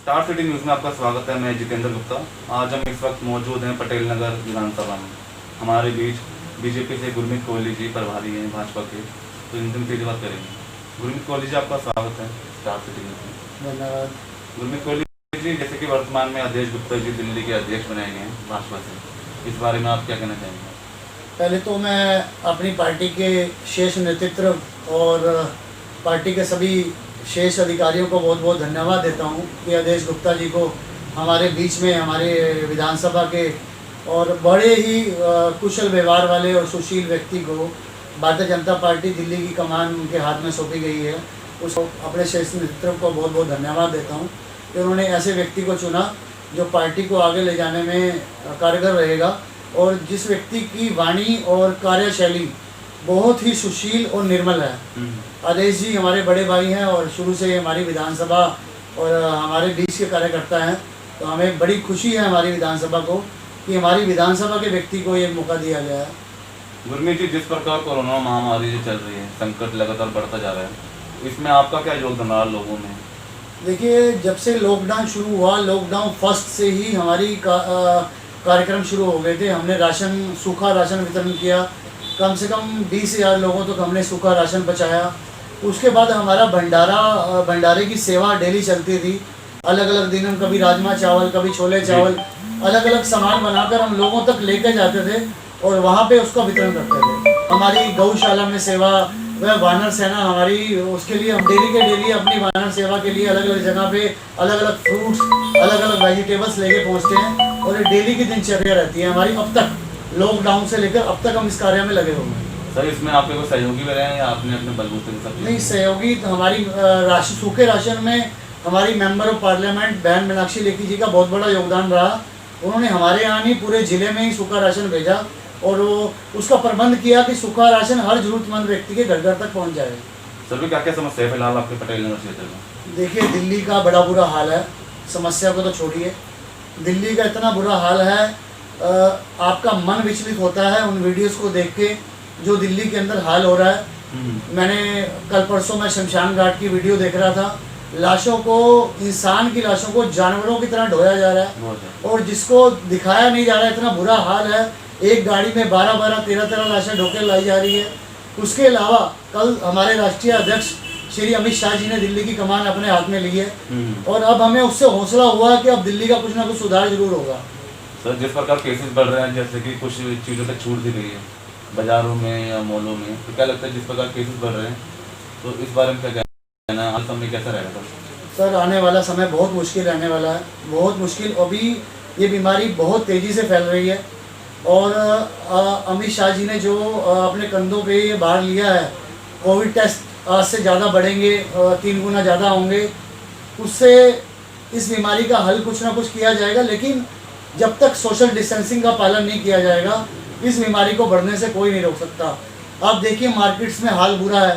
Star city news में आपका स्वागत है। मैं जितेंद्र गुप्ता। आज हम इस वक्त मौजूद हैं पटेल नगर विधानसभा में। हमारे बीच बीजेपी से गुरमीत कोहली जी प्रभारी हैं भाजपा के, तो इनसे सीधी बात करेंगे। गुरमीत कोहली जी, आपका स्वागत है स्टार सिटी न्यूज़ में। धन्यवाद। गुरमीत कोहली जी, जैसे कि वर्तमान में अध्यक्ष गुप्ता जी दिल्ली के अध्यक्ष बनाए गए हैं भाजपा से, इस बारे में आप क्या कहना चाहेंगे? पहले तो मैं अपनी पार्टी के शेष नेतृत्व और पार्टी के सभी शेष अधिकारियों को बहुत बहुत धन्यवाद देता हूं कि अध्यक्ष गुप्ता जी को हमारे बीच में, हमारे विधानसभा के और बड़े ही कुशल व्यवहार वाले और सुशील व्यक्ति को भारतीय जनता पार्टी दिल्ली की कमान उनके हाथ में सौंपी गई है। उसको अपने शेष नेतृत्व को बहुत बहुत धन्यवाद देता हूं कि उन्होंने ऐसे व्यक्ति को चुना जो पार्टी को आगे ले जाने में कारगर रहेगा और जिस व्यक्ति की वाणी और कार्यशैली बहुत ही सुशील और निर्मल है। आदेश जी हमारे बड़े भाई हैं और शुरू से हमारी विधानसभा और हमारे बीच के कार्यकर्ता हैं, तो हमें बड़ी खुशी है हमारी विधानसभा को कि हमारी विधानसभा के व्यक्ति को ये मौका दिया गया है। गुरमीत जी, जिस प्रकार कोरोना महामारी जो चल रही है, संकट लगातार बढ़ता जा रहा है, इसमें आपका क्या योगदान रहा लोगों में? देखिए, जब से लॉकडाउन शुरू हुआ, लॉकडाउन फर्स्ट से ही हमारी कार्यक्रम शुरू हो गए थे। हमने राशन, सूखा राशन वितरण किया। कम से कम 20,000 लोगों तक हमने सूखा राशन पहुँचाया। उसके बाद हमारा भंडारे की सेवा डेली चलती थी। अलग अलग दिन हम कभी राजमा चावल, कभी छोले चावल, अलग अलग सामान बनाकर हम लोगों तक लेकर जाते थे और वहाँ पे उसका वितरण करते थे। हमारी गौशाला में सेवा, वह वानर सेना हमारी, उसके लिए हम डेली अपनी वानर सेवा के लिए अलग अलग जगह पे अलग अलग फ्रूट्स, अलग अलग वेजिटेबल्स लेके पहुँचते हैं और ये डेली की दिनचर्या रहती है हमारी। अब तक लॉकडाउन से लेकर अब तक हम इस कार्य में लगे हुए हैं। सर, इसमें आपके कोई सहयोगी भी रहे हैं या आपने अपने बलबूते के साथ? नहीं, सहयोगी तो हमारी सूखे राशन में हमारी मेंबर ऑफ पार्लियामेंट बहन मीनाक्षी लेखी जी का बहुत बड़ा योगदान रहा। उन्होंने हमारे यहाँ नहीं, पूरे ज़िले में ही सूखा राशन भेजा और वो उसका प्रबंध किया कि सूखा राशन हर जरूरतमंद व्यक्ति के घर घर तक पहुँच जाए। सर, क्या क्या समस्या है फिलहाल आपके पटेल नगर क्षेत्र में? देखिए, दिल्ली का बड़ा बुरा हाल है। समस्या को तो छोड़िए, दिल्ली का इतना बुरा हाल है, आपका मन विचलित होता है उन वीडियोस को देख के जो दिल्ली के अंदर हाल हो रहा है। मैंने कल परसों में शमशान घाट की वीडियो देख रहा था। लाशों को, इंसान की लाशों को जानवरों की तरह ढोया जा रहा है और जिसको दिखाया नहीं जा रहा है। इतना बुरा हाल है। एक गाड़ी में 12-12, 13-13 लाशें ढोकर लाई जा रही है। उसके अलावा कल हमारे राष्ट्रीय अध्यक्ष श्री अमित शाह जी ने दिल्ली की कमान अपने हाथ में ली है और अब हमें उससे हौसला हुआ कि अब दिल्ली का कुछ ना कुछ सुधार जरूर होगा। सर, जिस प्रकार केसेस बढ़ रहे हैं, जैसे कि कुछ चीज़ों पर छूट दी गई है बाज़ारों में या मॉलों में, तो क्या लगता है जिस प्रकार केसेस बढ़ रहे हैं, तो इस बारे में क्या कहना है? हाल समय कैसा रहेगा सर? आने वाला समय बहुत मुश्किल रहने वाला है, बहुत मुश्किल। अभी ये बीमारी बहुत तेज़ी से फैल रही है और अमित शाह जी ने जो अपने कंधों पे ये भार लिया है, कोविड टेस्ट आज से ज़्यादा बढ़ेंगे, 3 गुना ज़्यादा होंगे, उससे इस बीमारी का हल कुछ ना कुछ किया जाएगा। लेकिन जब तक सोशल डिस्टेंसिंग का पालन नहीं किया जाएगा, इस बीमारी को बढ़ने से कोई नहीं रोक सकता। आप देखिए, मार्केट्स में हाल बुरा है,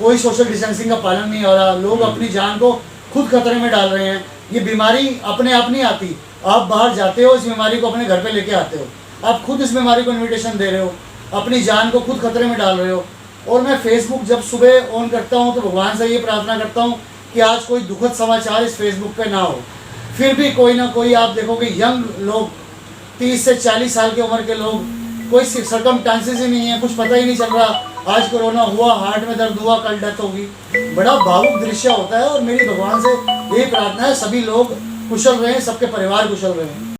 कोई सोशल डिस्टेंसिंग का पालन नहीं हो रहा। लोग अपनी जान को खुद खतरे में डाल रहे हैं। ये बीमारी अपने आप नहीं आती, आप बाहर जाते हो, इस बीमारी को अपने घर पे लेके आते हो, आप खुद इस बीमारी को इन्विटेशन दे रहे हो, अपनी जान को खुद खतरे में डाल रहे हो। और मैं फेसबुक जब सुबह ऑन करता हूँ तो भगवान से ये प्रार्थना करता हूँ कि आज कोई दुखद समाचार इस फेसबुक पे ना हो। फिर भी कोई ना कोई आप देखोगे यंग लोग, 30 से 40 साल की उम्र के लोग, कोई सर्कमस्टांसेस ही नहीं है, कुछ पता ही नहीं चल रहा। आज कोरोना हुआ, हार्ट में दर्द हुआ, कल डेथ होगी। बड़ा भावुक दृश्य होता है और मेरी भगवान से यही प्रार्थना है सभी लोग कुशल रहें, सबके परिवार कुशल रहें।